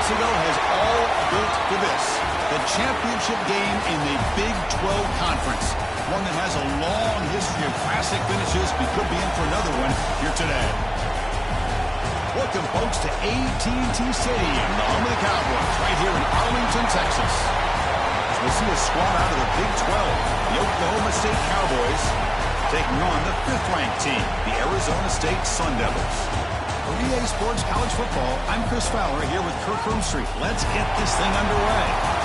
months ago has all built to this. The championship game in the Big 12 Conference. One that has a long history of classic finishes. We could be in for another one here today. Welcome, folks, to AT&T Stadium, the home of the Cowboys, right here in Arlington, Texas. As we'll see a squad out of the Big 12, the Oklahoma State Cowboys taking on the 5th-ranked team, the Arizona State Sun Devils. For EA Sports College Football, I'm Chris Fowler here with Kirk Roomstreet. Let's get this thing underway.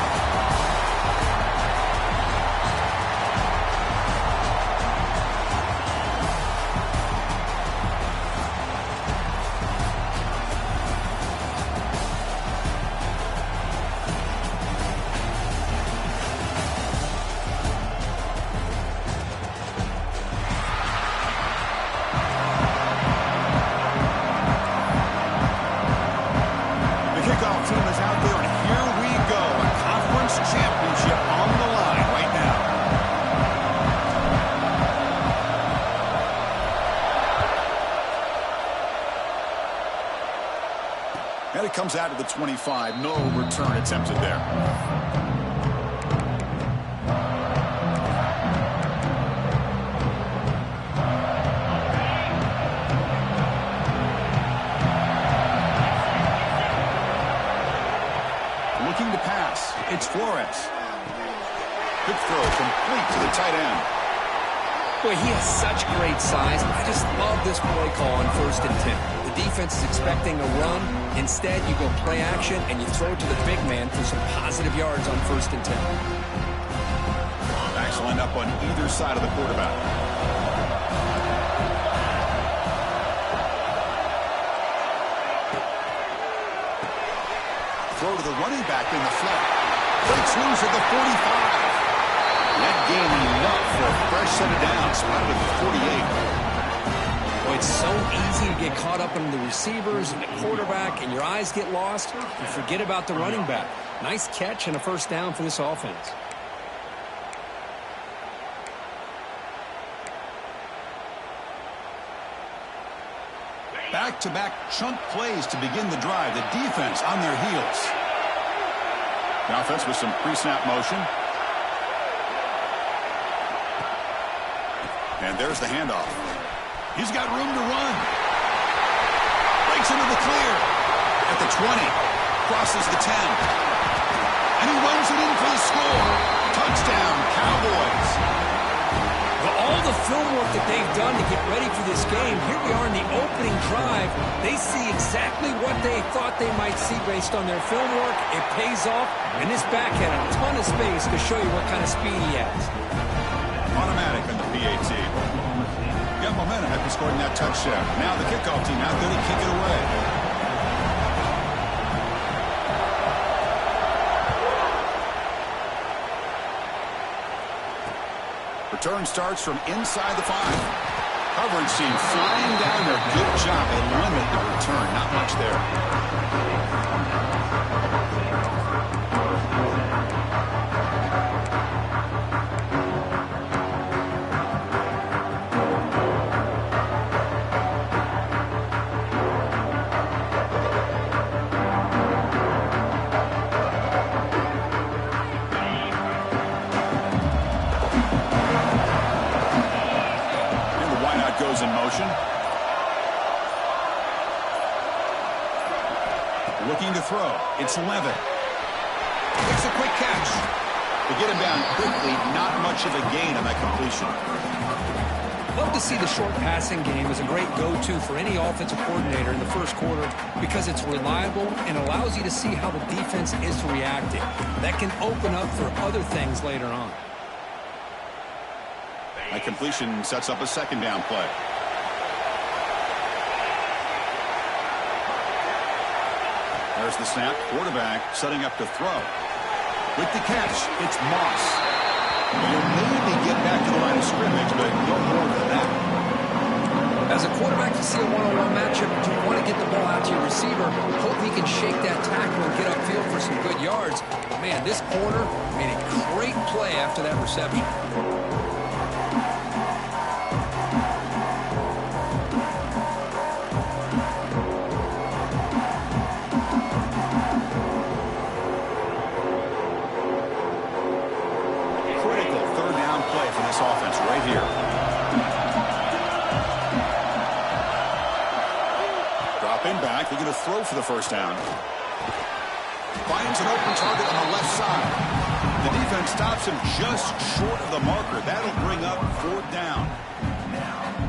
Team is out there, and here we go. A conference championship on the line right now. And it comes out to the 25. No return attempted there. Looking to pass. It's Flores. Good throw, complete to the tight end. Boy, he has such great size. I just love this play call on 1st and 10. The defense is expecting a run. Instead, you go play action, and you throw it to the big man for some positive yards on 1st and 10. Backs lined up on either side of the quarterback. Throw to the running back in the flat. Breaks loose at the 45. That gain enough for a fresh set of downs. Spotted at the 48. Well, it's so easy to get caught up in the receivers and the quarterback, and your eyes get lost. You forget about the running back. Nice catch and a 1st down for this offense. Back-to-back chunk plays to begin the drive. The defense on their heels. The offense with some pre-snap motion. And there's the handoff. He's got room to run. Breaks into the clear. At the 20. Crosses the 10. And he runs it in for the score. Touchdown, Cowboys. Well, all the film work that they've done to get ready for this game, here we are in the opening drive. They see exactly what they thought they might see based on their film work. It pays off, and this back had a ton of space to show you what kind of speed he has. Automatic on the PAT. Got momentum after scoring that touchdown. Now the kickoff team out there to kick it away. Return starts from inside the 5. Coverage team flying down there. Good job. They limit the return. Not much there. Goes in motion. Looking to throw. It's Levitt. Makes a quick catch. To get him down quickly, not much of a gain on that completion. Love to see the short passing game as a great go-to for any offensive coordinator in the 1st quarter because it's reliable and allows you to see how the defense is reacting. That can open up for other things later on. That completion sets up a 2nd down play. There's the snap. Quarterback setting up to throw. With the catch, it's Moss. He'll maybe get back to the line of scrimmage, but no more than that. As a quarterback, you see a one-on-one matchup. You want to get the ball out to your receiver. Hope he can shake that tackle and get upfield for some good yards. But man, this corner made a great play after that reception. quarterback. They're going to throw for the first down. Finds an open target on the left side. The defense stops him just short of the marker. That'll bring up 4th down.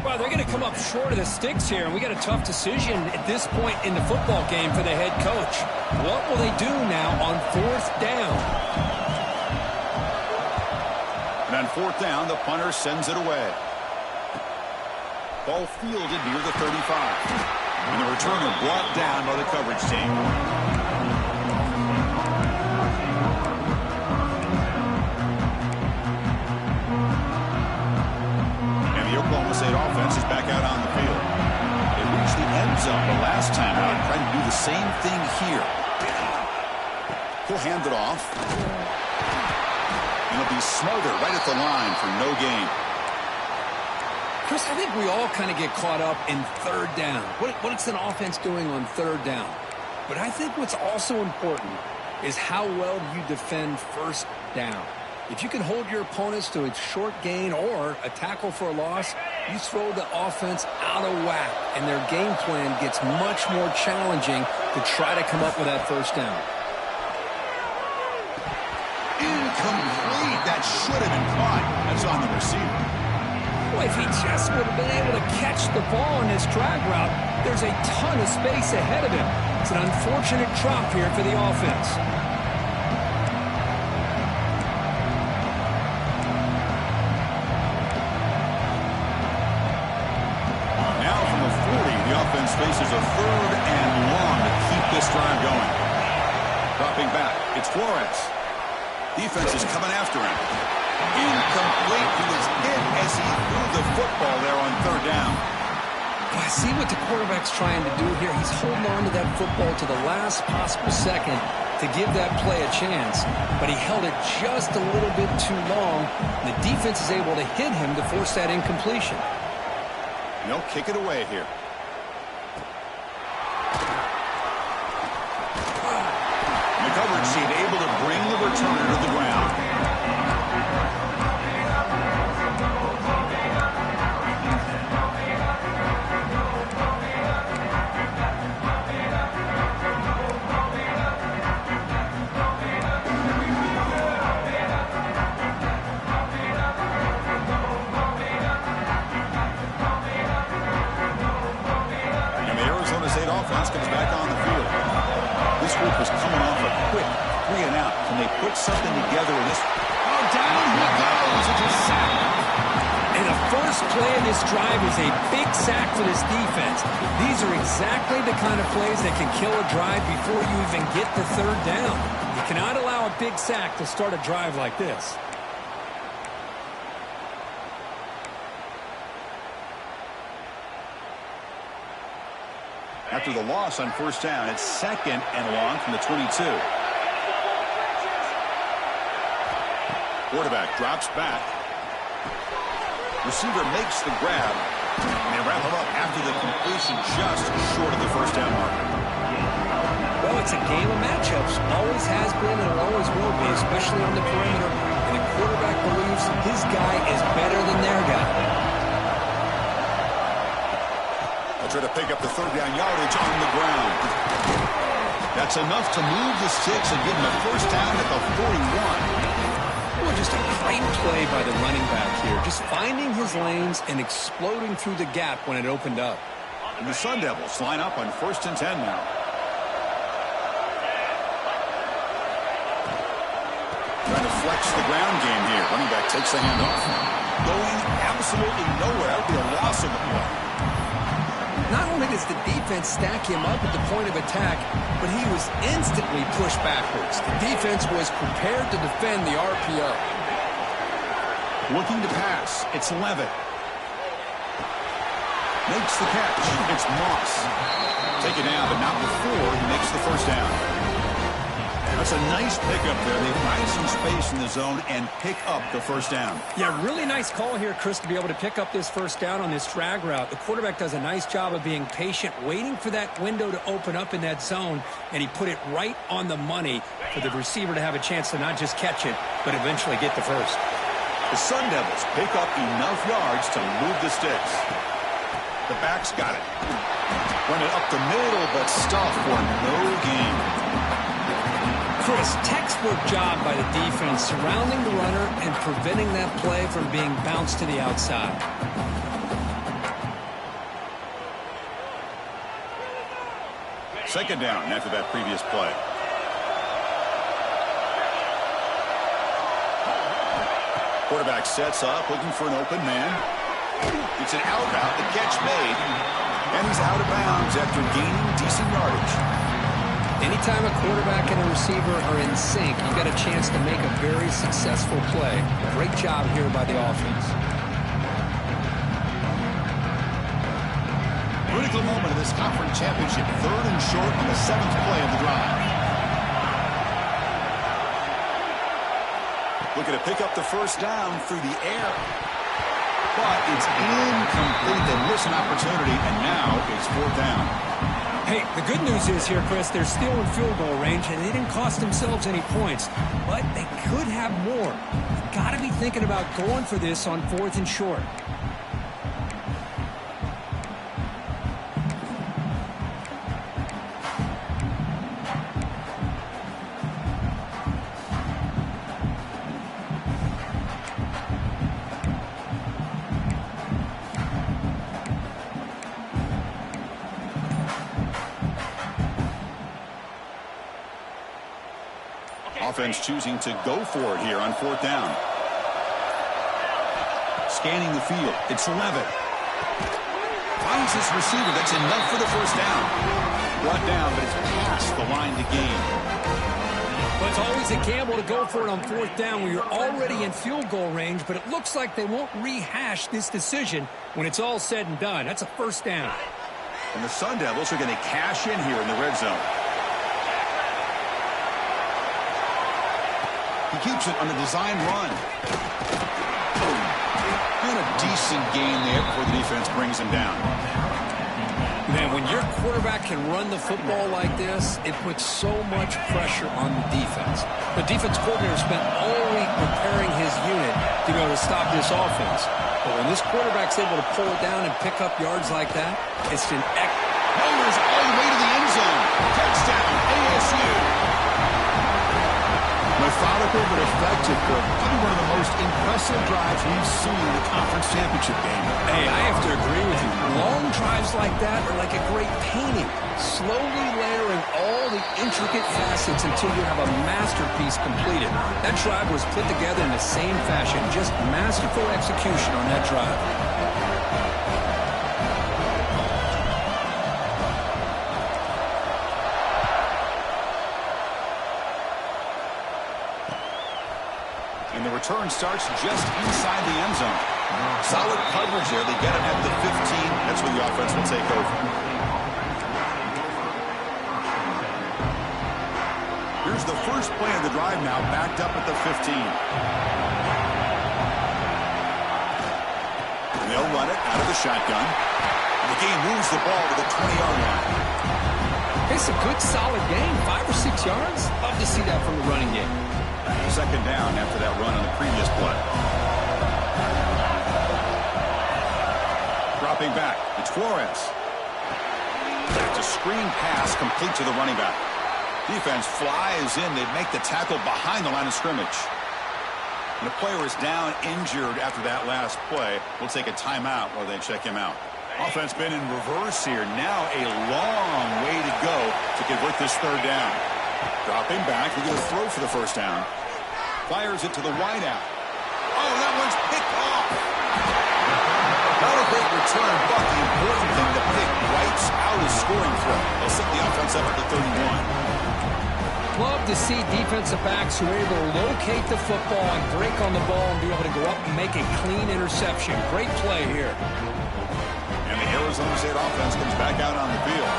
Well, they're going to come up short of the sticks here, and we got a tough decision at this point in the football game for the head coach. What will they do now on 4th down? And on 4th down, the punter sends it away. Ball fielded near the 35. And the returner brought down by the coverage team. And the Oklahoma State offense is back out on the field. They reached the end zone the last time out, trying to do the same thing here. He'll hand it off. And it'll be smothered right at the line for no gain. Chris, I think we all kind of get caught up in 3rd down. What's an offense doing on 3rd down? But I think what's also important is how well you defend 1st down. If you can hold your opponents to a short gain or a tackle for a loss, you throw the offense out of whack, and their game plan gets much more challenging to try to come up with that 1st down. Incomplete. That should have been caught. That's on the receiver. Boy, if he just would have been able to catch the ball in this drag route, there's a ton of space ahead of him. It's an unfortunate drop here for the offense. Now from the 40, the offense faces a 3rd and long to keep this drive going. Dropping back, it's Flores. Defense is coming after him. Incomplete. He was hit as he threw the football there on 3rd down. I see what the quarterback's trying to do here. He's holding on to that football to the last possible second to give that play a chance. But he held it just a little bit too long. And the defense is able to hit him to force that incompletion. And they'll kick it away here. The coverage team able to bring the returner to the ground. Offense comes back on the field. This group was coming off a quick 3 and out. Can they put something together in this? Oh, down he goes. It's a sack. And the first play of this drive is a big sack for this defense. These are exactly the kind of plays that can kill a drive before you even get to 3rd down. You cannot allow a big sack to start a drive like this. After the loss on 1st down, it's 2nd and long from the 22. Quarterback drops back. Receiver makes the grab. And they wrap him up after the completion just short of the 1st down marker. Well, it's a game of matchups. Always has been and always will be, especially on the perimeter. And the quarterback believes his guy is better than their guy. Try to pick up the 3rd down yardage on the ground. That's enough to move the sticks and give him a 1st down at the 41. Well, just a great play by the running back here. Just finding his lanes and exploding through the gap when it opened up. And the Sun Devils line up on 1st and 10 now. Trying to flex the ground game here. Running back takes the handoff. Going absolutely nowhere. That would be a loss of the play. Not only does the defense stack him up at the point of attack, but he was instantly pushed backwards. The defense was prepared to defend the RPO. Looking to pass. It's Levitt. Makes the catch. It's Moss. Take it down, but not before he makes the 1st down. That's a nice pickup there. They find some space in the zone and pick up the 1st down. Yeah, really nice call here, Chris, to be able to pick up this 1st down on this drag route. The quarterback does a nice job of being patient, waiting for that window to open up in that zone, and he put it right on the money for the receiver to have a chance to not just catch it, but eventually get the 1st. The Sun Devils pick up enough yards to move the sticks. The back's got it. Run it up the middle, but stuffed for no gain. Chris, textbook job by the defense surrounding the runner and preventing that play from being bounced to the outside. Second down after that previous play. Quarterback sets up, looking for an open man. It's an out route, the catch made. And he's out of bounds after gaining decent yardage. Anytime a quarterback and a receiver are in sync, you got a chance to make a very successful play. Great job here by the offense. Critical moment of this conference championship. 3rd and short on the 7th play of the drive. Looking to pick up the first down through the air. But it's incomplete. They miss an opportunity, and now it's 4th down. Hey, the good news is here, Chris, they're still in field goal range, and they didn't cost themselves any points. But they could have more. You've got to be thinking about going for this on 4th and short. Offense choosing to go for it here on 4th down. Scanning the field. It's Levitt. Finds his receiver. That's enough for the first down. Brought down, but it's past the line to gain. Well, it's always a gamble to go for it on 4th down when you're already in field goal range, but it looks like they won't rehash this decision when it's all said and done. That's a first down. And the Sun Devils are going to cash in here in the red zone. He keeps it on the design run. And a decent gain there before the defense brings him down. Man, when your quarterback can run the football like this, it puts so much pressure on the defense. The defense coordinator spent all week preparing his unit to be able to stop this offense. But when this quarterback's able to pull it down and pick up yards like that, it's an Motors all the way to the end zone. Touchdown, ASU. Methodical but effective, but probably one of the most impressive drives we've seen in the conference championship game. Hey, I have to agree with you. Long drives like that are like a great painting. Slowly layering all the intricate facets until you have a masterpiece completed. That drive was put together in the same fashion. Just masterful execution on that drive. And the return starts just inside the end zone. Solid coverage there. They get it at the 15. That's where the offense will take over. Here's the first play of the drive now, backed up at the 15. And they'll run it out of the shotgun. And the game moves the ball to the 20-yard line. It's a good, solid game. 5 or 6 yards. Love to see that from the running game. Second down after that run on the previous play. Dropping back. It's Flores. It's a screen pass complete to the running back. Defense flies in. They make the tackle behind the line of scrimmage. And the player is down, injured after that last play. We'll take a timeout while they check him out. Offense been in reverse here. Now a long way to go to convert this third down. Dropping back. We're going to throw for the first down. Fires it to the wideout. Oh, that one's picked off. Not a great return, but the important thing, the pick wipes out his scoring threat. They'll set the offense up at the 31. Love to see defensive backs who are able to locate the football and break on the ball and be able to go up and make a clean interception. Great play here. And the Arizona State offense comes back out on the field.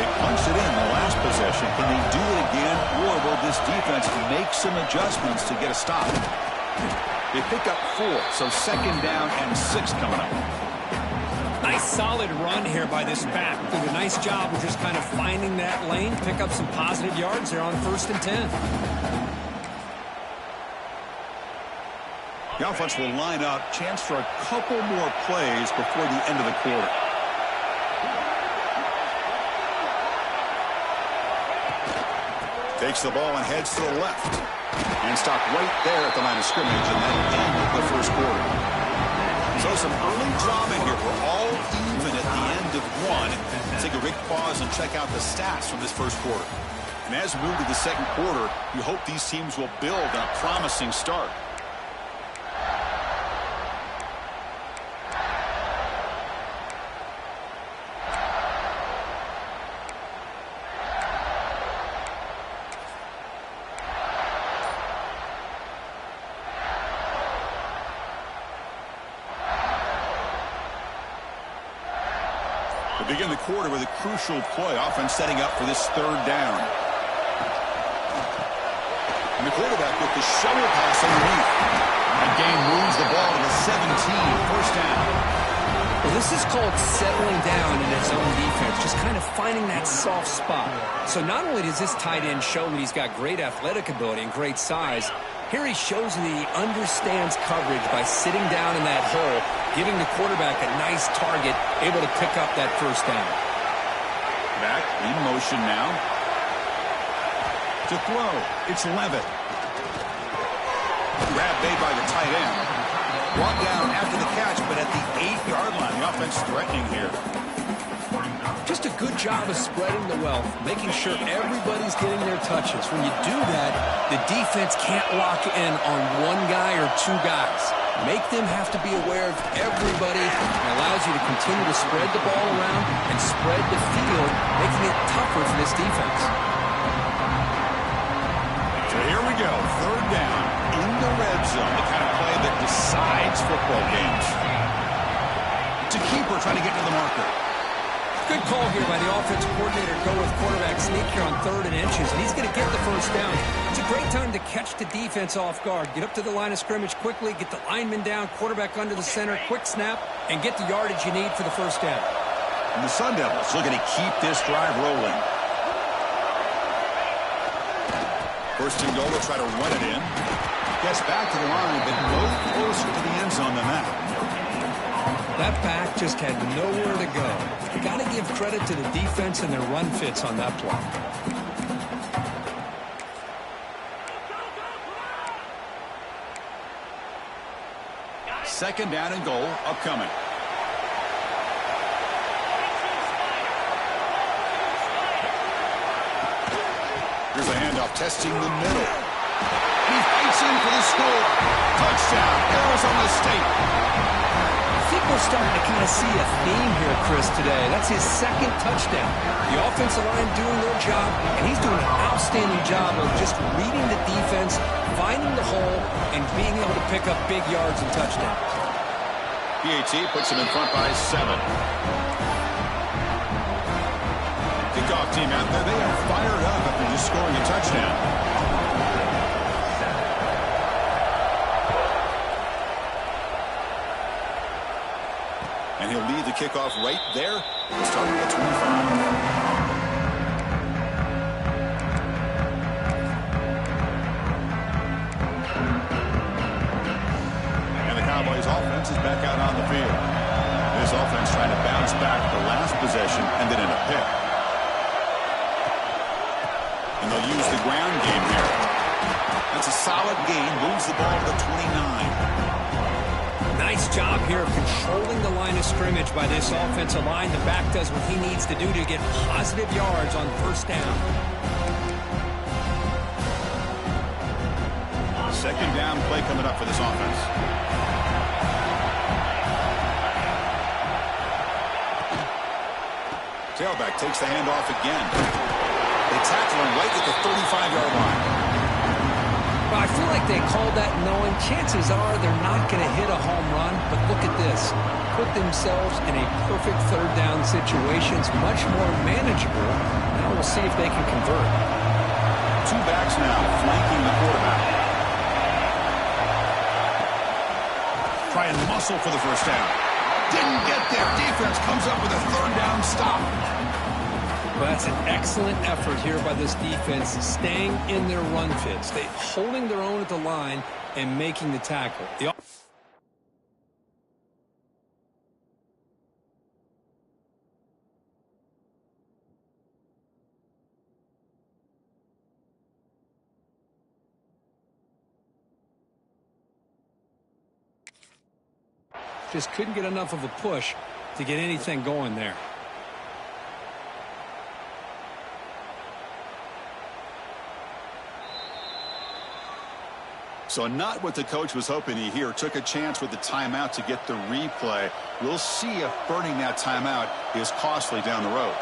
They punched it in the last possession. Can they do it again, or will this defense make some adjustments to get a stop? They pick up 4, so second down and 6 coming up. Nice solid run here by this back. Did a nice job of just kind of finding that lane, pick up some positive yards there on 1st and 10. The offense will line up. Chance for a couple more plays before the end of the quarter. Takes the ball and heads to the left. And stopped right there at the line of scrimmage, and that'll end the first quarter. So some early drama here. We're all even at the end of one. Take a quick pause and check out the stats from this first quarter. And as we move to the second quarter, you hope these teams will build on a promising start. We begin the quarter with a crucial play. Offense setting up for this third down. And the quarterback with the shovel pass underneath. That game moves the ball to the 17, first down. Well, this is called settling down in its own defense, just kind of finding that soft spot. So not only does this tight end show that he's got great athletic ability and great size, here he shows that he understands coverage by sitting down in that hole, giving the quarterback a nice target, able to pick up that first down. Back in motion now. To throw, it's Levitt. Grab made by the tight end. Brought down after the catch, but at the 8-yard line, the offense threatening here. Just a good job of spreading the wealth, making sure everybody's getting their touches. When you do that, the defense can't lock in on one guy or two guys. Make them have to be aware of everybody. It allows you to continue to spread the ball around and spread the field, making it tougher for this defense. So here we go, third down in the red zone, the kind of play that decides football games. It's a keeper trying to get to the marker. Good call here by the offensive coordinator. Go with quarterback sneak here on 3rd and inches, and he's going to get the first down. It's a great time to catch the defense off guard. Get up to the line of scrimmage quickly, get the lineman down, quarterback under the center, quick snap, and get the yardage you need for the first down. And the Sun Devils looking to keep this drive rolling. First and goal, they'll try to run it in. Gets back to the line, but no closer to the end zone than that. That back just had nowhere to go. Got to give credit to the defense and their run fits on that play. Second down and goal upcoming. Here's a handoff testing the middle. He fights in for the score. Touchdown, Arizona State. I think we're starting to kind of see a theme here, Chris, today. That's his second touchdown. The offensive line doing their job, and he's doing an outstanding job of just reading the defense, finding the hole, and being able to pick up big yards and touchdowns. PAT puts him in front by 7. Kickoff team out there, they are fired up after just scoring a touchdown. And he'll lead the kickoff right there, starting at 25. And the Cowboys offense is back out on the field. This offense trying to bounce back the last possession and then in a pick. And they'll use the ground game here. That's a solid gain, moves the ball to the 29. Nice job here of controlling the line of scrimmage by this offensive line. The back does what he needs to do to get positive yards on first down. Second down play coming up for this offense. Tailback takes the handoff again. They tackle him right at the 35-yard line. Well, I feel like they called that knowing chances are they're not going to hit a home run, but look at this. Put themselves in a perfect third down situation. It's much more manageable. Now we'll see if they can convert. Two backs now flanking the quarterback. Try and muscle for the first down. Didn't get there. Defense comes up with a third down stop. Well, that's an excellent effort here by this defense, staying in their run fits. They holding their own at the line and making the tackle. Just couldn't get enough of a push to get anything going there. So not what the coach was hoping to hear. Took a chance with the timeout to get the replay. We'll see if burning that timeout is costly down the road.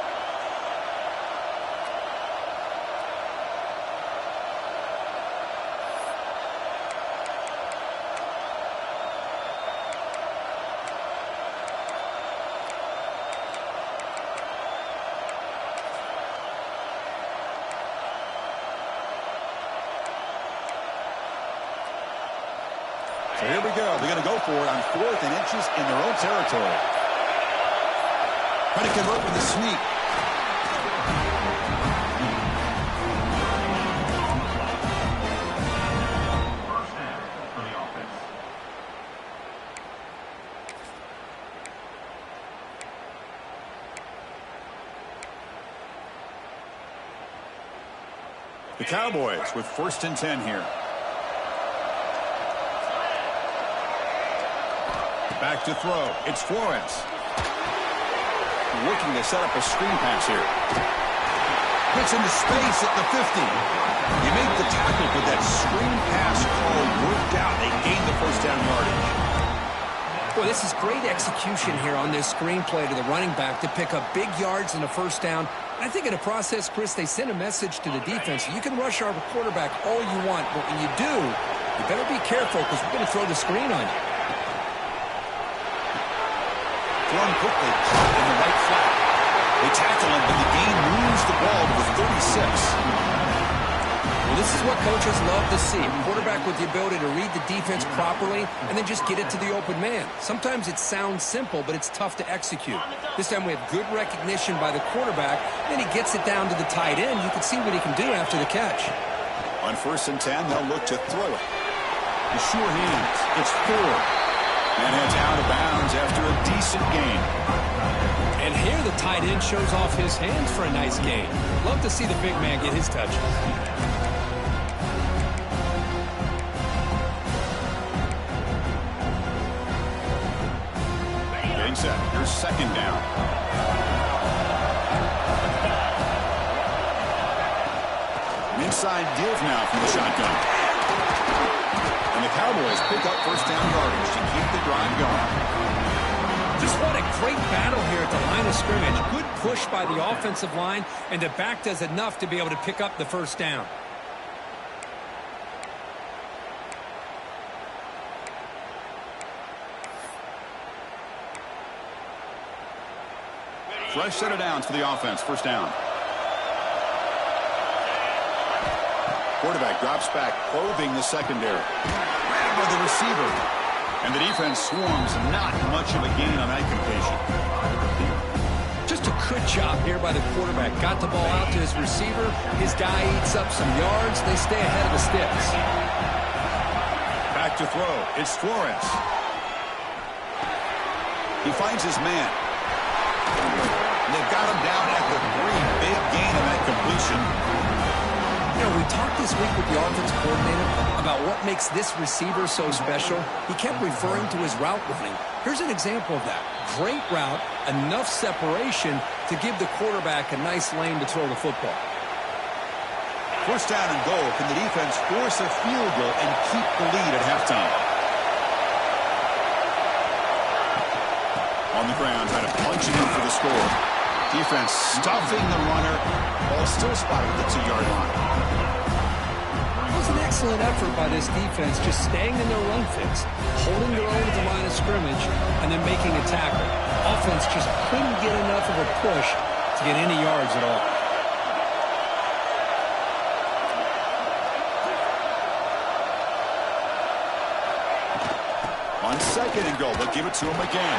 So here we go. They're going to go for it on 4th and inches in their own territory. Trying to convert with the sneak. First down for the offense. The Cowboys with 1st and 10 here. Back to throw. It's Flores. Looking to set up a screen pass here. Gets into space at the 50. You make the tackle, but that screen pass call worked out. They gained the 1st down yardage. Boy, this is great execution here on this screen play to the running back to pick up big yards and a 1st down. And I think in the process, Chris, they sent a message to the defense. You can rush our quarterback all you want, but when you do, you better be careful because we're going to throw the screen on you. Thrown quickly, caught in the right flat. They tackle him, but the game moves the ball to the 36. Well, this is what coaches love to see. A quarterback with the ability to read the defense properly and then just get it to the open man. Sometimes it sounds simple, but it's tough to execute. This time we have good recognition by the quarterback, then he gets it down to the tight end. You can see what he can do after the catch. On 1st and 10, they'll look to throw it. The sure hands. It's Ford. And heads out of bounds after a decent gain. And here the tight end shows off his hands for a nice gain. Love to see the big man get his touches. Getting set. Here's 2nd down. An inside give now from the shotgun. And the Cowboys pick up 1st down yardage to keep the drive going. Just what a great battle here at the line of scrimmage. Good push by the offensive line, and the back does enough to be able to pick up the 1st down. Fresh set of downs for the offense. 1st down. Quarterback drops back, probing the secondary. Grabbed by the receiver. And the defense swarms. Not much of a gain on that completion. Just a good job here by the quarterback. Got the ball out to his receiver. His guy eats up some yards. They stay ahead of the sticks. Back to throw. It's Flores. He finds his man. And they've got him down at the 3. Big gain on that completion. You know, we talked this week with the offensive coordinator about what makes this receiver so special. He kept referring to his route running. Here's an example of that. Great route, enough separation to give the quarterback a nice lane to throw the football. 1st down and goal. Can the defense force a field goal and keep the lead at halftime? On the ground, trying to punch it in for the score. Defense stuffing the runner. Ball still spotted at the 2-yard line. It was an excellent effort by this defense, just staying in their run fits, holding their own at the line of scrimmage, and then making a tackle. Offense just couldn't get enough of a push to get any yards at all. On 2nd and goal, they'll give it to him again.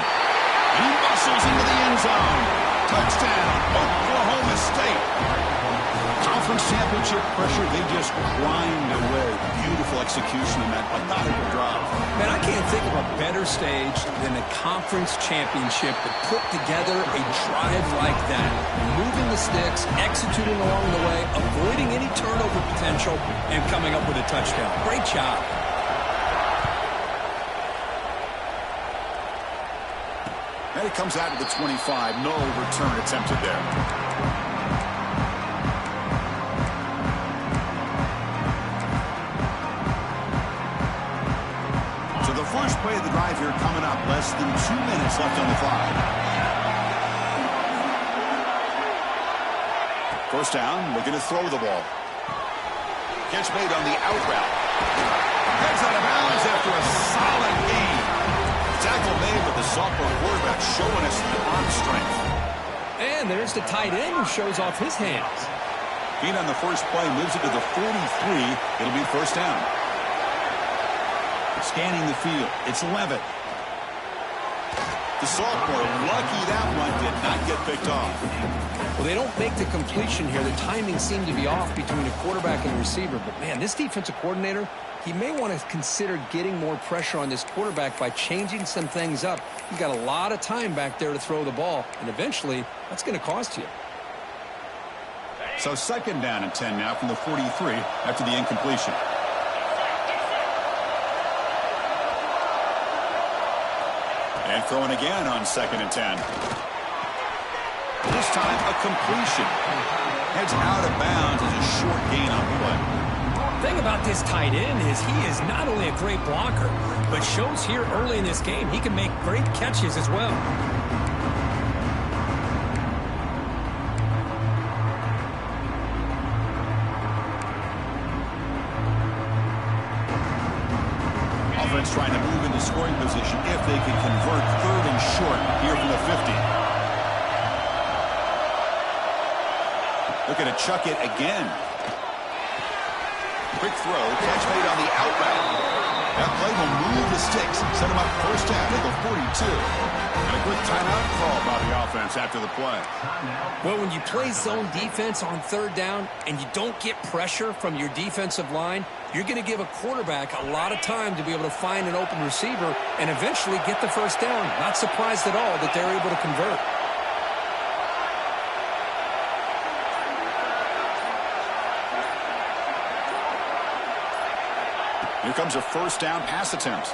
He muscles into the end zone. Touchdown, Oklahoma State. Conference championship pressure, they just grind away. Beautiful execution in that methodical drive. Man, I can't think of a better stage than the conference championship to put together a drive like that. Moving the sticks, executing along the way, avoiding any turnover potential, and coming up with a touchdown. Great job. And it comes out to the 25. No return attempted there. So the first play of the drive here coming up. Less than 2 minutes left on the clock. First down, looking to throw the ball. Catch made on the out route. Heads out of bounds after a solid gain. Tackle made with the sophomore quarterback showing us the arm strength. And there's the tight end who shows off his hands. Beat on the first play, moves it to the 43. It'll be first down. Scanning the field, it's Levitt. The sophomore, lucky that one did not get picked off. Well, they don't make the completion here. The timing seemed to be off between the quarterback and the receiver. But, man, this defensive coordinator, he may want to consider getting more pressure on this quarterback by changing some things up. He's got a lot of time back there to throw the ball, and eventually that's going to cost you. So second down and 10 now from the 43 after the incompletion. And throwing again on second and 10. This time a completion. Heads out of bounds as a short gain on play. The thing about this tight end is he is not only a great blocker, but shows here early in this game he can make great catches as well. Offense trying to move into scoring position if they can convert third and short here from the 50. Looking to chuck it again. Quick throw, catch made on the out route. That play will move the sticks, set them up first down at the 42. And a quick timeout call by the offense after the play. Well, when you play zone defense on third down and you don't get pressure from your defensive line, you're going to give a quarterback a lot of time to be able to find an open receiver and eventually get the first down. Not surprised at all that they're able to convert. Here comes a first down pass attempt.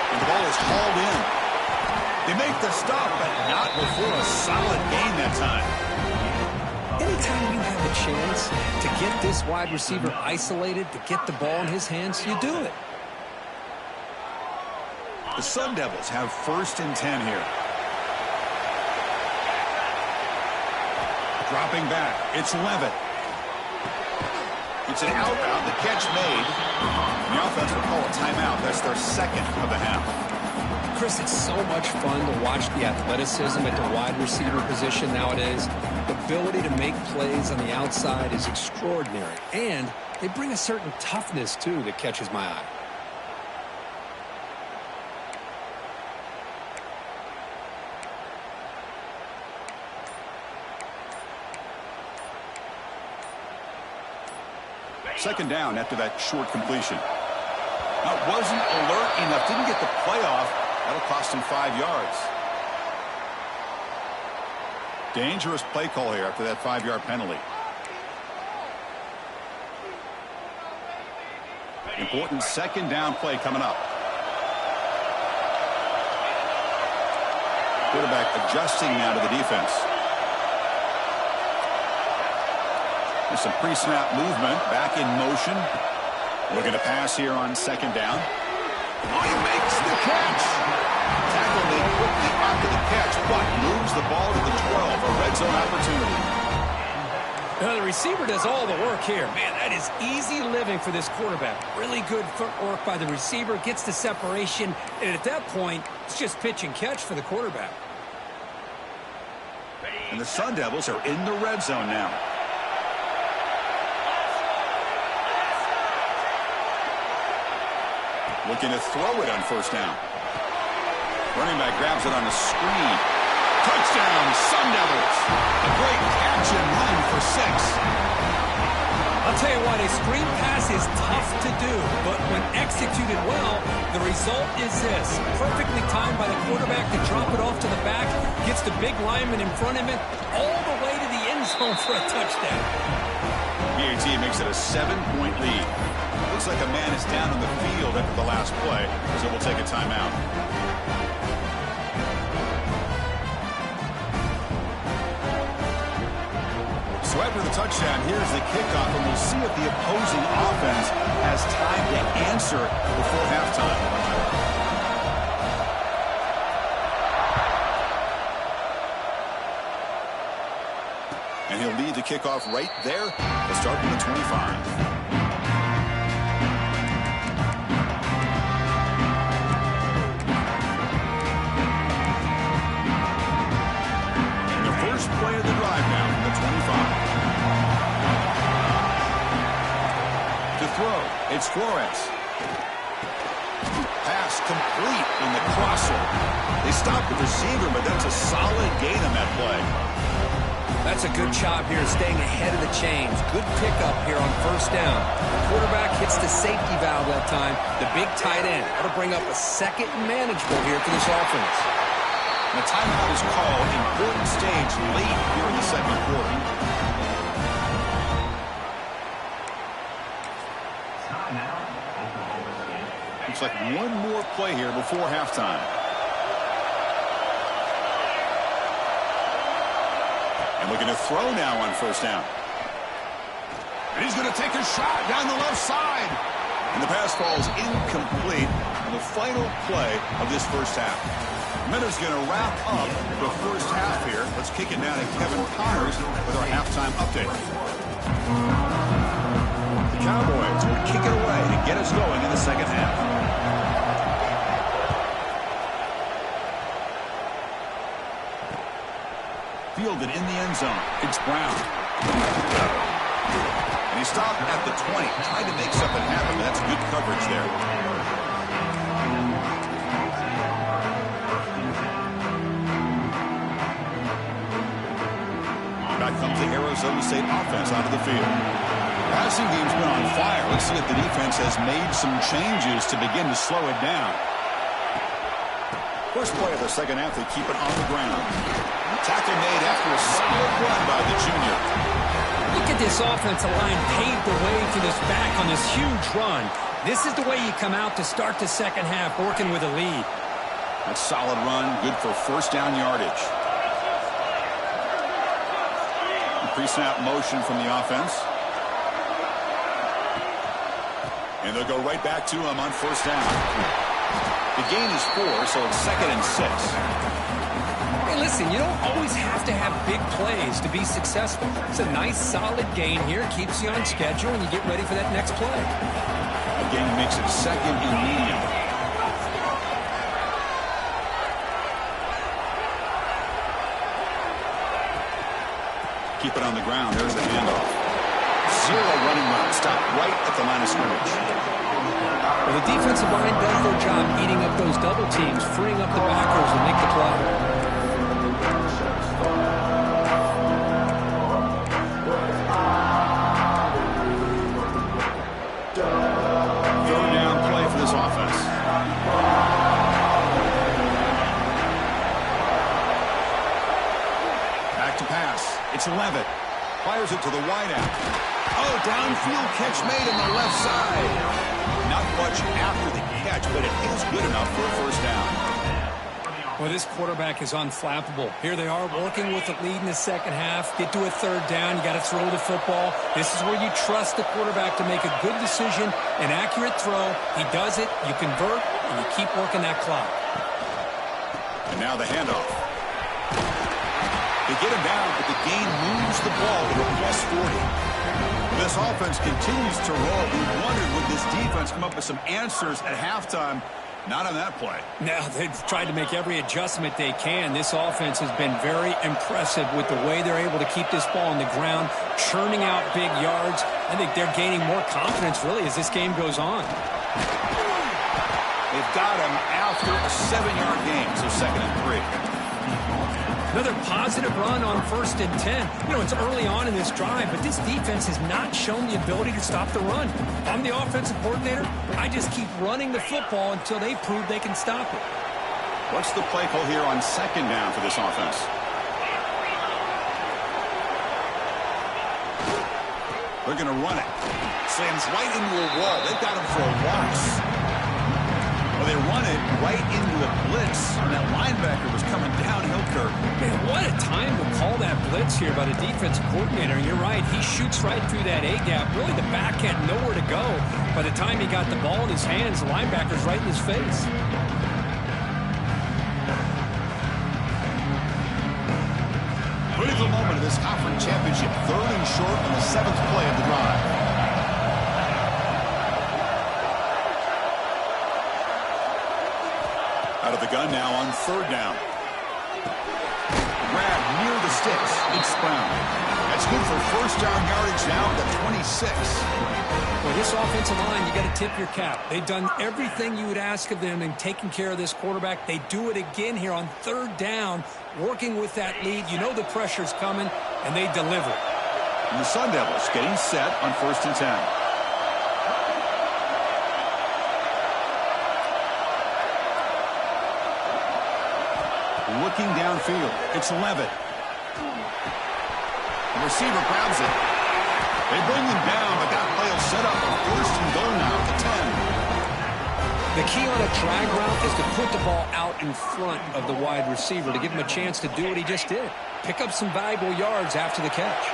And the ball is hauled in. They make the stop, but not before a solid gain that time. Anytime you have a chance to get this wide receiver isolated, to get the ball in his hands, you do it. The Sun Devils have first and 10 here. Dropping back, it's Levitt. It's an out route, the catch made. The offense will call a timeout. That's their second of the half. Chris, it's so much fun to watch the athleticism at the wide receiver position nowadays. The ability to make plays on the outside is extraordinary. And they bring a certain toughness, too, that catches my eye. Second down after that short completion. Now, wasn't alert enough, didn't get the playoff. That'll cost him 5 yards. Dangerous play call here after that 5-yard penalty. Important second down play coming up. Quarterback adjusting now to the defense. There's some pre-snap movement, back in motion. Looking to pass here on second down. Oh, he makes the catch. Tackle made quickly after the catch, but moves the ball to the 12, a red zone opportunity. Now, the receiver does all the work here. Man, that is easy living for this quarterback. Really good footwork by the receiver, gets the separation, and at that point, it's just pitch and catch for the quarterback. And the Sun Devils are in the red zone now. Looking to throw it on first down. Running back grabs it on the screen. Touchdown, Sun Devils. A great catch and run for 6. I'll tell you what, a screen pass is tough to do, but when executed well, the result is this. Perfectly timed by the quarterback to drop it off to the back, gets the big lineman in front of him, all the way to the end zone for a touchdown. BAT makes it a 7-point lead. Looks like a man is down on the field after the last play, so we'll take a timeout. So after the touchdown, here's the kickoff, and we'll see if the opposing offense has time to answer before halftime. And he'll lead the kickoff right there. He'll start from the 25. Play of the drive now from the 25. To throw, it's Flores. Pass complete on the crosser. They stopped the receiver, but that's a solid gain on that play. That's a good job here staying ahead of the chains. Good pickup here on first down. The quarterback hits the safety valve that time. The big tight end. That'll bring up a second and manageable here for this offense. And a timeout is called. Important stage late here in the second quarter. Looks like one more play here before halftime. And looking to throw now on first down. And he's going to take a shot down the left side. And the pass falls incomplete on the final play of this first half. Minutes going to wrap up the first half here. Let's kick it down to Kevin Connors with our halftime update. The Cowboys will kick it away to get us going in the second half. Fielded in the end zone. It's Brown. And he stopped at the 20, trying to make something happen, but that's good coverage there. Back comes the Arizona State offense out of the field. Passing game's been on fire. Let's see if the defense has made some changes to begin to slow it down. First play of the second half, they keep it on the ground. Tackle made after a solid run by the junior. Look at this offensive line paved the way to this back on this huge run. This is the way you come out to start the second half, working with a lead. That solid run, good for first down yardage. Pre-snap motion from the offense. And they'll go right back to him on first down. The gain is 4, so it's 2nd and 6. Hey, listen, you don't always have to have big plays to be successful. It's a nice, solid gain here. Keeps you on schedule, and you get ready for that next play. The gain makes it 2nd and medium. Keep it on the ground. There's the handoff. Zero running route. Stop right at the line of scrimmage. Well, the defensive line does their job eating up those double teams, freeing up the backers and make the play. Third down play for this offense. Back to pass. It's Levitt. Fires it to the wideout. Oh, downfield catch made on the left side. Not much after the catch, but it is good enough for a first down. Well, this quarterback is unflappable. Here they are working with the lead in the second half. Get to a third down. You got to throw the football. This is where you trust the quarterback to make a good decision, an accurate throw. He does it. You convert, and you keep working that clock. And now the handoff. They get him down, but the gain moves the ball to a +40. This offense continues to roll. We wondered, would this defense come up with some answers at halftime? Not on that play. Now, they've tried to make every adjustment they can. This offense has been very impressive with the way they're able to keep this ball on the ground, churning out big yards. I think they're gaining more confidence, really, as this game goes on. They've got him after a 7-yard gain, so 2nd and 3. Another positive run on 1st and 10. You know, it's early on in this drive, but this defense has not shown the ability to stop the run. I'm the offensive coordinator. I just keep running the football until they prove they can stop it. What's the play call here on 2nd down for this offense? They're going to run it. Slams right into a wall. They've got him for a loss. Well, they run it right into a blitz, and that linebacker was coming downhill curve. Man, what a time to call that blitz here by the defensive coordinator. You're right. He shoots right through that A-gap. Really, the back had nowhere to go. By the time he got the ball in his hands, the linebacker's right in his face. Critical moment of this conference championship. 3rd and short on the 7th play of the drive. Out of the gun now on 3rd down. Grab near the sticks. It's Brown. That's good for 1st down yardage now at the 26. Well, this offensive line, you got to tip your cap. They've done everything you would ask of them in taking care of this quarterback. They do it again here on 3rd down, working with that lead. You know the pressure's coming, and they deliver. And the Sun Devils getting set on 1st and 10. Looking downfield. It's Levitt. The receiver grabs it. They bring him down, but that play will set up a 1st and goal now at the 10. The key on a drag route is to put the ball out in front of the wide receiver to give him a chance to do what he just did. Pick up some valuable yards after the catch.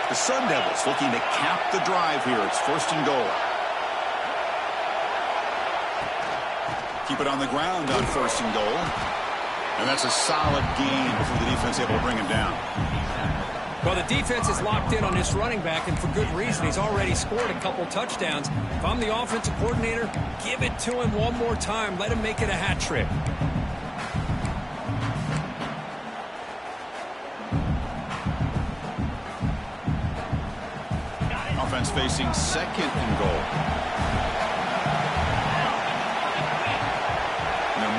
The Sun Devils looking to cap the drive here. It's 1st and goal. Keep it on the ground on 1st and goal. And that's a solid gain before the defense able to bring him down. Well, the defense is locked in on this running back, and for good reason. He's already scored a couple touchdowns. If I'm the offensive coordinator, give it to him one more time. Let him make it a hat trick. Offense facing 2nd and goal.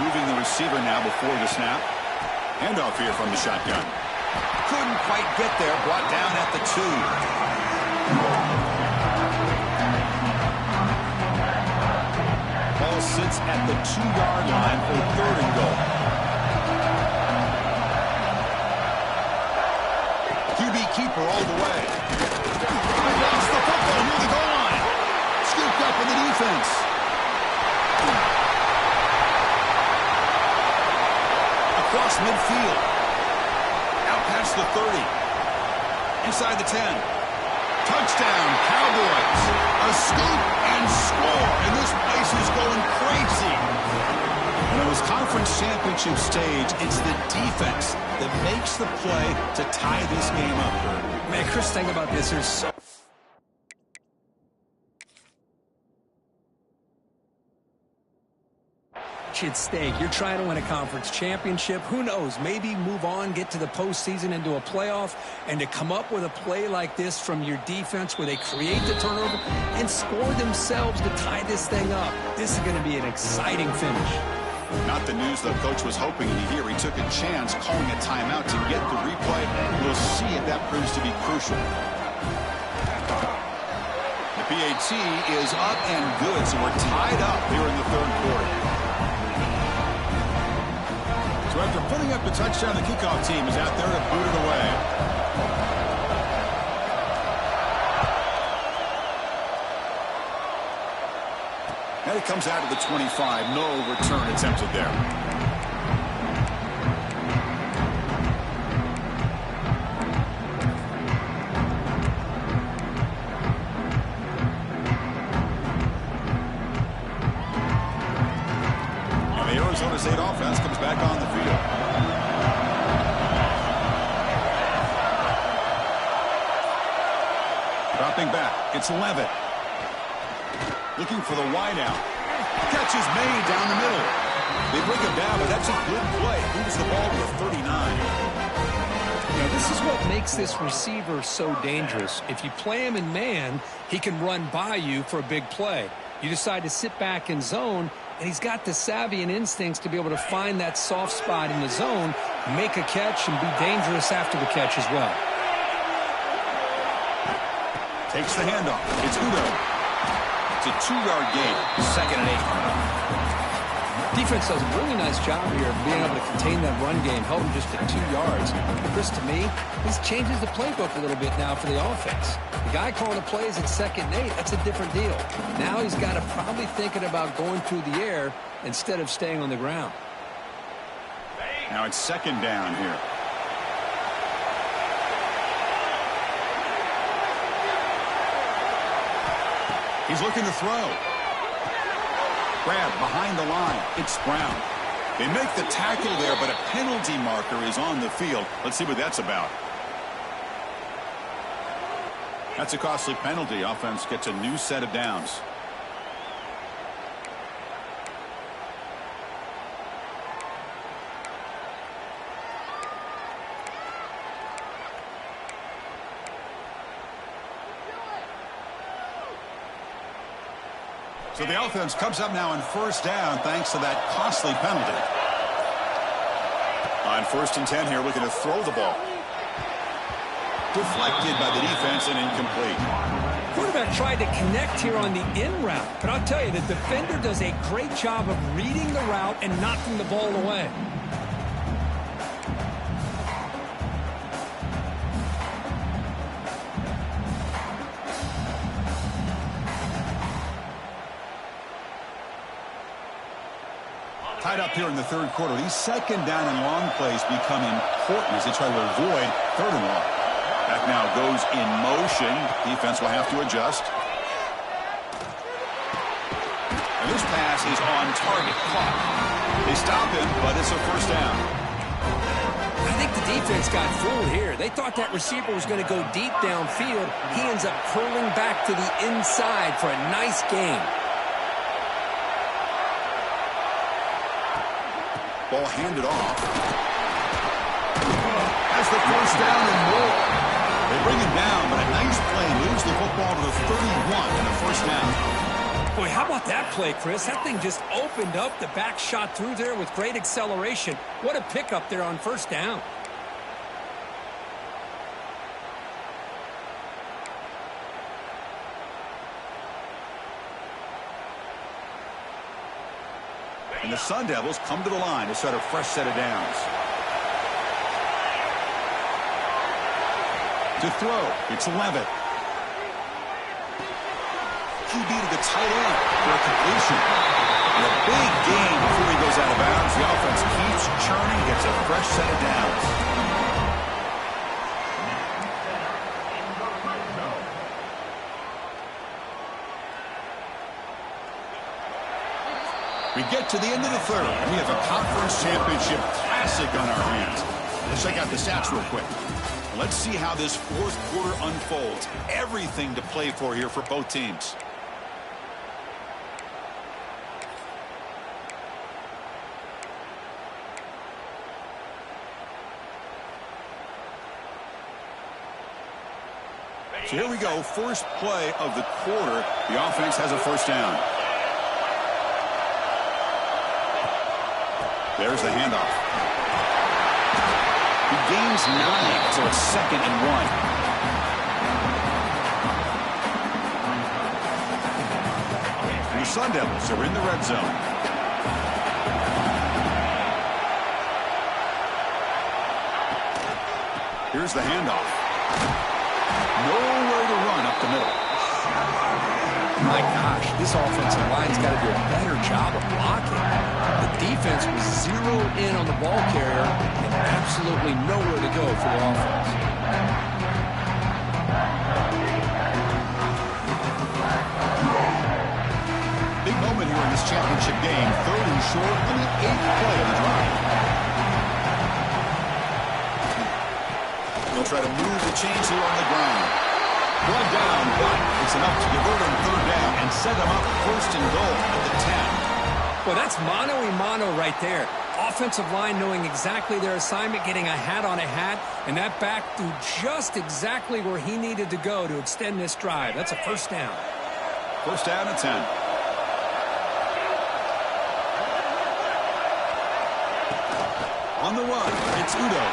Moving the receiver now before the snap. Handoff here from the shotgun. Couldn't quite get there. Brought down at the 2. Ball sits at the 2-yard line for 3rd and goal. QB keeper all the way. Lost the football near the goal line. Scooped up in the defense. Across midfield. Out past the 30. Inside the 10. Touchdown, Cowboys. A scoop and score. And this place is going crazy. And on this conference championship stage, it's the defense that makes the play to tie this game up. Man, Chris, think about this. There's so at stake. You're trying to win a conference championship. Who knows? Maybe move on, get to the postseason, into a playoff, and to come up with a play like this from your defense where they create the turnover and score themselves to tie this thing up. This is going to be an exciting finish. Not the news the coach was hoping to hear. He took a chance calling a timeout to get the replay. We'll see if that proves to be crucial. The PAT is up and good, so we're tied up here in the 3rd quarter. So after putting up the touchdown, the kickoff team is out there to boot it away. And it comes out of the 25. No return attempted there. And the Arizona State offense comes back on the field. Dropping back. It's Levitt. Looking for the wideout. Catch is made down the middle. They bring him down, but that's a good play. Moves the ball to the 39. Now, this is what makes this receiver so dangerous. If you play him in man, he can run by you for a big play. You decide to sit back in zone, and he's got the savvy and instincts to be able to find that soft spot in the zone, make a catch, and be dangerous after the catch as well. Takes the handoff. It's Udo. It's a 2-yard gain. 2nd and 8. Defense does a really nice job here of being able to contain that run game, held him just at 2 yards. Chris, to me, this changes the playbook a little bit now for the offense. The guy calling the plays at 2nd and 8, that's a different deal. Now he's got to probably thinking about going through the air instead of staying on the ground. Now it's 2nd down here. He's looking to throw. Grab behind the line. It's Brown. They make the tackle there, but a penalty marker is on the field. Let's see what that's about. That's a costly penalty. Offense gets a new set of downs. So the offense comes up now on first down thanks to that costly penalty. On 1st and 10 here, looking to throw the ball. Deflected by the defense and incomplete. Quarterback tried to connect here on the in route, but I'll tell you, the defender does a great job of reading the route and knocking the ball away. Tied up here in the third quarter. These second down and long plays become important as they try to avoid 3rd and long. Back now goes in motion. Defense will have to adjust. And this pass is on target. Caught. They stop him, but it's a first down. I think the defense got fooled here. They thought that receiver was going to go deep downfield. He ends up curling back to the inside for a nice gain. Ball handed off. That's the first down and more. They bring him down, but a nice play moves the football to the 31 and a first down. Boy, how about that play, Chris? That thing just opened up. The back shot through there with great acceleration. What a pickup there on first down. And the Sun Devils come to the line to set a fresh set of downs. To throw, it's Levitt. QB to the tight end for a completion. And a big gain before he goes out of bounds. The offense keeps churning, gets a fresh set of downs. We get to the end of the third. We have a conference championship classic on our hands. Let's check out the stats real quick. Let's see how this fourth quarter unfolds. Everything to play for here for both teams. So here we go. First play of the quarter. The offense has a first down. There's the handoff. He gains 9, so it's 2nd and 1. And the Sun Devils are in the red zone. Here's the handoff. Nowhere to run up the middle. My gosh, this offensive line's got to do a better job of blocking. The defense was zeroed in on the ball carrier and absolutely nowhere to go for the offense. Big moment here in this championship game. 3rd and short on the 8th play of the drive. They'll try to move the chains here on the ground. One down, but it's enough to convert on 3rd down and set them up 1st and goal at the 10. Well, that's mano-a-mano right there. Offensive line knowing exactly their assignment, getting a hat on a hat, and that back threw just exactly where he needed to go to extend this drive. That's a first down. First down and 10. On the run, it's Udo.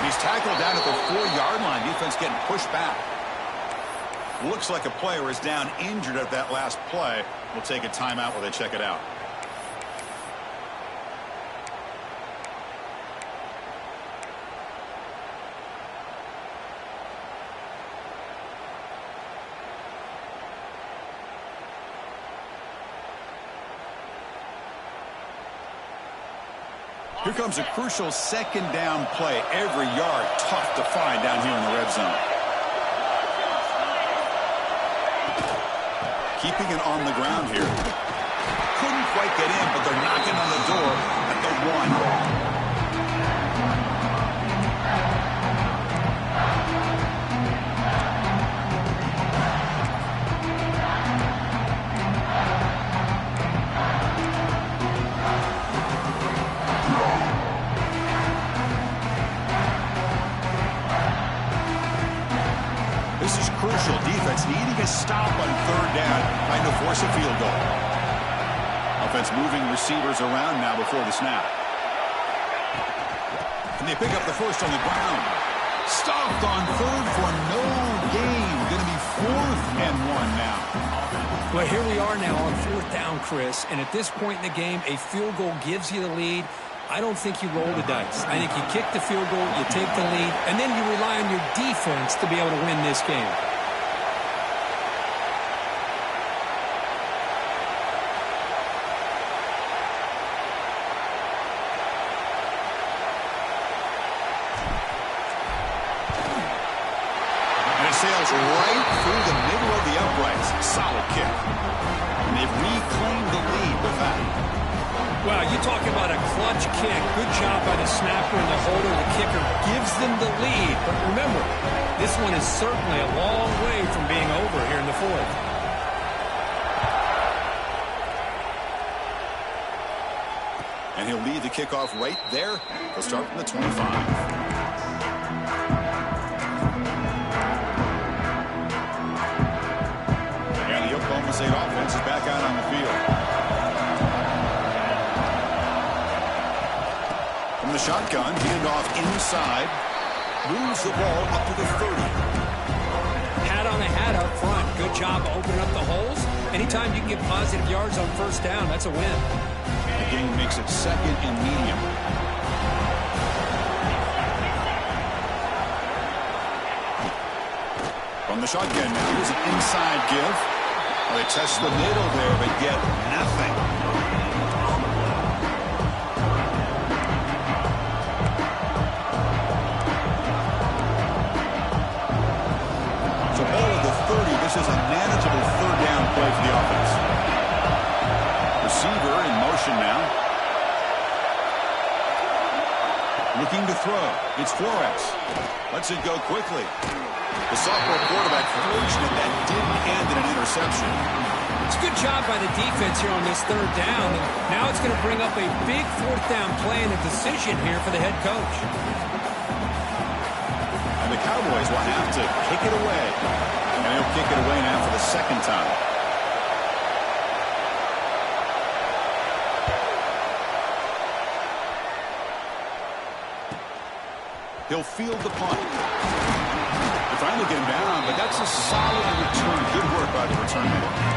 He's tackled down at the 4-yard line. Defense getting pushed back. Looks like a player is down injured at that last play. We'll take a timeout while they check it out. Here comes a crucial 2nd down play. Every yard tough to find down here in the red zone. keeping it on the ground here. Couldn't quite get in, but they're knocking on the door at the 1. This is crucial. Defense needing a stop on 3rd down, trying to force a field goal. Offense moving receivers around now before the snap. And they pick up the first on the ground. Stopped on 3rd for no gain. Going to be 4th and 1 now. Well, here we are now on 4th down, Chris. And at this point in the game, a field goal gives you the lead. I don't think you roll the dice. I think you kick the field goal, you take the lead, and then you rely on your defense to be able to win this game. And it sails right through the middle of the uprights. Solid kick. And they've reclaimed the lead with that. Well, you talk about a clutch kick. Good job by the snapper and the holder. The kicker gives them the lead. But remember, this one is certainly a long way from being over here in the 4th. And he'll lead the kickoff right there. He'll start from the 25. And the Oklahoma State offense is back out on the field. From the shotgun, hand off inside. Moves the ball up to the 30. Hat on a hat up front. Good job opening up the holes. Anytime you can get positive yards on 1st down, that's a win. The game makes it 2nd and medium. From the shotgun now, here's an inside give. Well, they test the middle there, but get nothing. This is a manageable 3rd down play for the offense. Receiver in motion now. Looking to throw. It's Flores. Lets it go quickly. The sophomore quarterback fortunate that didn't end in an interception. It's a good job by the defense here on this 3rd down. And now it's going to bring up a big 4th down play and a decision here for the head coach. And the Cowboys will have to kick it away. And he'll kick it away now for the 2nd time. He'll field the punt. They're trying to get him down, but that's a solid return. Good work by the return man.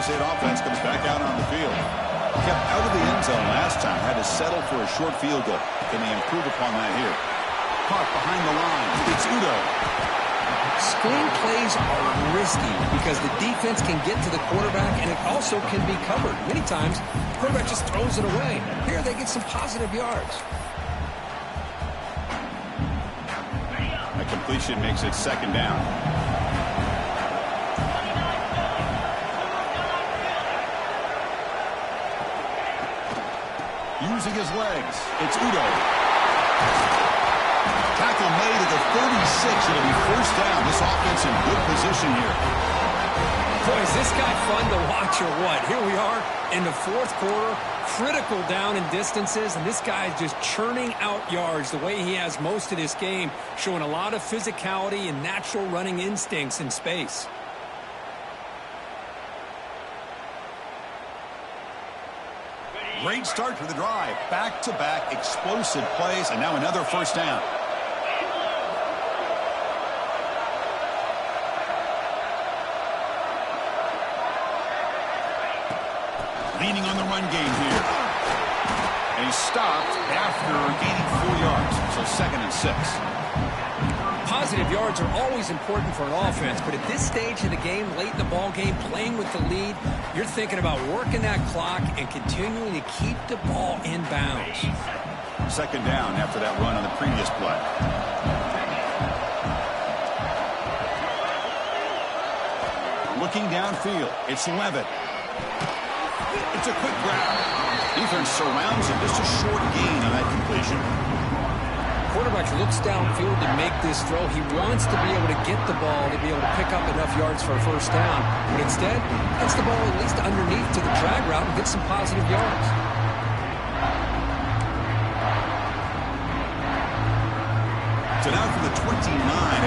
Offense comes back out on the field. Kept out of the end zone last time. Had to settle for a short field goal. Can they improve upon that here? Caught behind the line. It's Udo. Screen plays are risky because the defense can get to the quarterback and it also can be covered. Many times, the quarterback just throws it away. Here they get some positive yards. A completion makes it 2nd down. Using his legs. It's Udo. Tackle made at the 36. It'll be 1st down. This offense in good position here. Boy, is this guy fun to watch or what? Here we are in the 4th quarter. Critical down in distances. And this guy is just churning out yards the way he has most of this game. Showing a lot of physicality and natural running instincts in space. Great start for the drive. Back-to-back explosive plays, and now another 1st down. Leaning on the run game here. And he stopped after gaining 4 yards. So 2nd and 6. Positive yards are always important for an offense, but at this stage of the game, late in the ball game, playing with the lead, you're thinking about working that clock and continuing to keep the ball in bounds. 2nd down after that run on the previous play. Looking downfield, it's Levitt. It's a quick grab. Defense surrounds him. Just a short gain on that completion. Quarterback looks downfield to make this throw. He wants to be able to get the ball to be able to pick up enough yards for a first down. But instead, gets the ball at least underneath to the drag route and gets some positive yards. So now from the 29,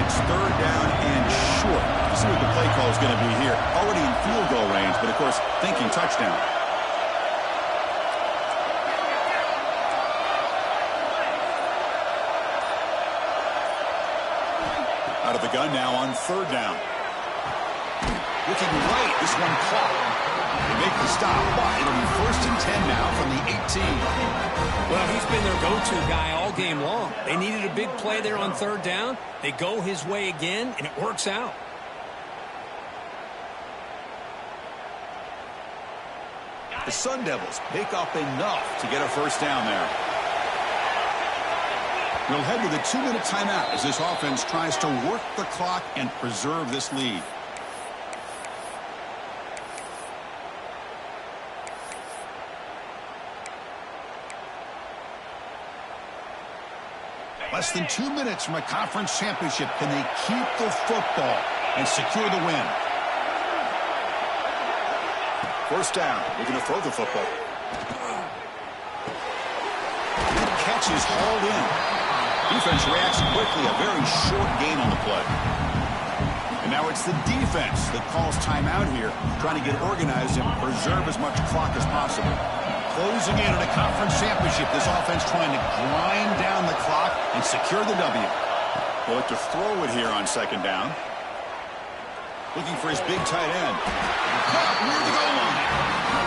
it's 3rd down and short. You see what the play call is going to be here. Already in field goal range, but of course, thinking touchdown. Out of the gun now on 3rd down. Looking right, this one caught. They make the stop, but it'll be 1st and 10 now from the 18. Well, he's been their go-to guy all game long. They needed a big play there on 3rd down. They go his way again, and it works out. The Sun Devils pick up enough to get a first down there. We'll head to the 2-minute timeout as this offense tries to work the clock and preserve this lead. Less than 2 minutes from a conference championship. Can they keep the football and secure the win? First down. We're going to throw the football. Good catch is hauled in. Defense reacts quickly. A very short gain on the play. And now it's the defense that calls timeout here, trying to get organized and preserve as much clock as possible. Closing in on a conference championship, this offense trying to grind down the clock and secure the W. They'll look to throw it here on 2nd down. Looking for his big tight end. Caught near the goal line.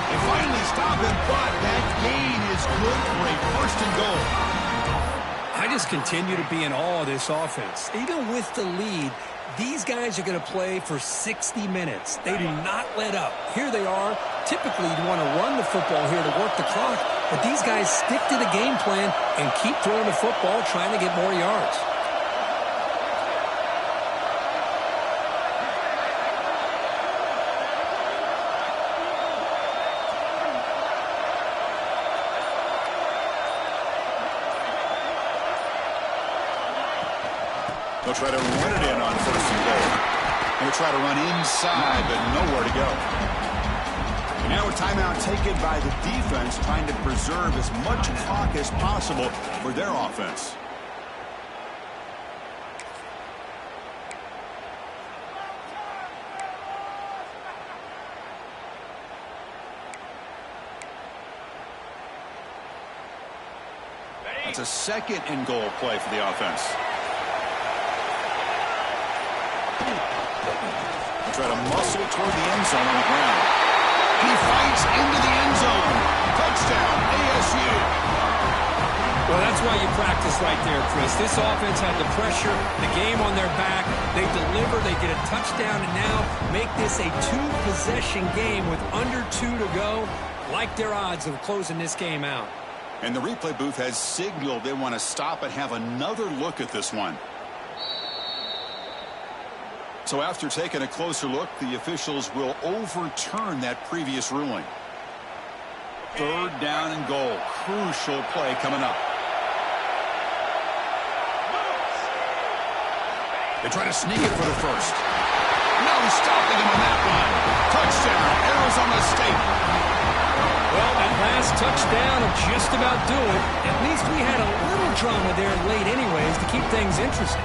They finally stop him, but that gain is good for a 1st and goal. I just continue to be in awe of this offense. Even with the lead, these guys are going to play for 60 minutes. They do not let up. Here they are. Typically, you want to run the football here to work the clock, but these guys stick to the game plan and keep throwing the football, trying to get more yards. They'll try to run it in on 1st and goal. They'll try to run inside, but nowhere to go. And now a timeout taken by the defense, trying to preserve as much clock as possible for their offense. That's a 2nd and goal play for the offense. Try to muscle toward the end zone on the ground. He fights into the end zone. Touchdown, ASU. Well, that's why you practice right there, Chris. This offense had the pressure, the game on their back. They deliver, they get a touchdown, and now make this a 2-possession game with under 2 to go. Like their odds of closing this game out. And the replay booth has signaled they want to stop and have another look at this one. So after taking a closer look, the officials will overturn that previous ruling. 3rd down and goal. Crucial play coming up. They try to sneak it for the first. No stopping him on that one. Touchdown, Arizona State. Well, that last touchdown will just about do it. At least we had a little drama there late anyways to keep things interesting.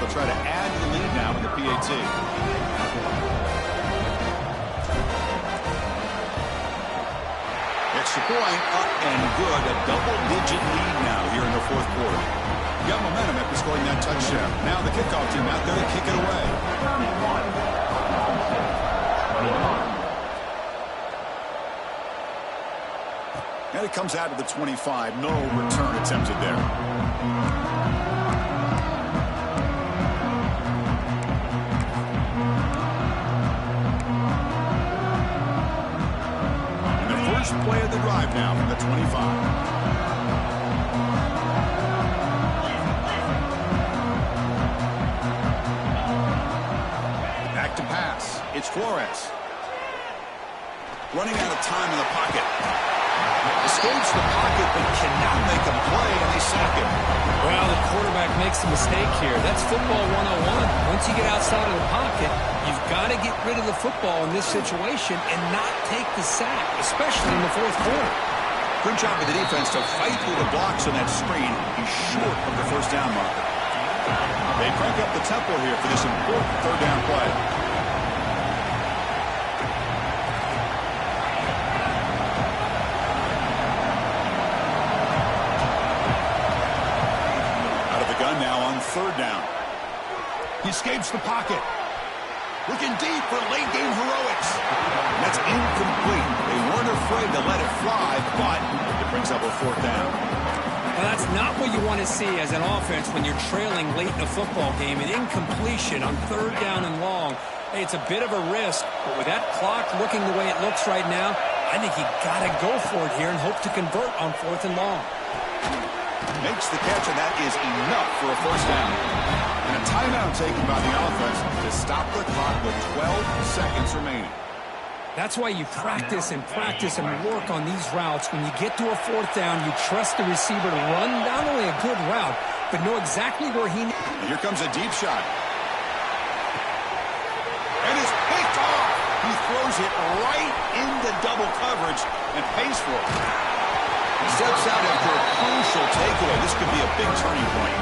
Try to add to the lead now in the PAT. Extra point up and good. A double-digit lead now here in the 4th quarter. Got momentum after scoring that touchdown. Now the kickoff team out there to kick it away. And it comes out to the 25. No return attempted there. And the first play of the drive now from the 25. To pass. It's Flores. Running out of time in the pocket. Escapes the pocket, but cannot make a play, and they sack him. Well, the quarterback makes a mistake here. That's football 101. Once you get outside of the pocket, you've got to get rid of the football in this situation and not take the sack, especially in the fourth quarter. Good job of the defense to fight through the blocks on that screen. He's short of the first down marker. They crank up the tempo here for this important third down play. Third down. He escapes the pocket. Looking deep for late-game heroics. That's incomplete. They weren't afraid to let it fly, but it brings up a fourth down. Well, that's not what you want to see as an offense when you're trailing late in a football game. An incompletion on third down and long. Hey, it's a bit of a risk, but with that clock looking the way it looks right now, I think you got to go for it here and hope to convert on fourth and long. Makes the catch, and that is enough for a first down. And a timeout taken by the offense to stop the clock with 12 seconds remaining. That's why you practice and work on these routes. When you get to a fourth down, you trust the receiver to run not only a good route, but know exactly where he needs. And here comes a deep shot. And it's picked off. He throws it right into double coverage and pays for it. Steps out after a crucial takeaway. This could be a big turning point.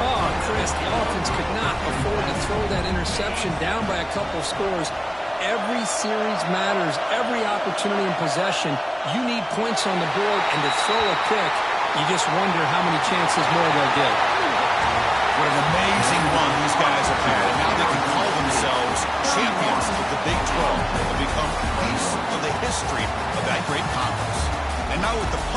Oh, Chris, the offense could not afford to throw that interception down by a couple scores. Every series matters. Every opportunity in possession, you need points on the board, and to throw a pick, you just wonder how many chances more they'll get. What an amazing run these guys have had, and now they can call themselves champions of the Big 12 and become a piece of the history of that great conference. And now with the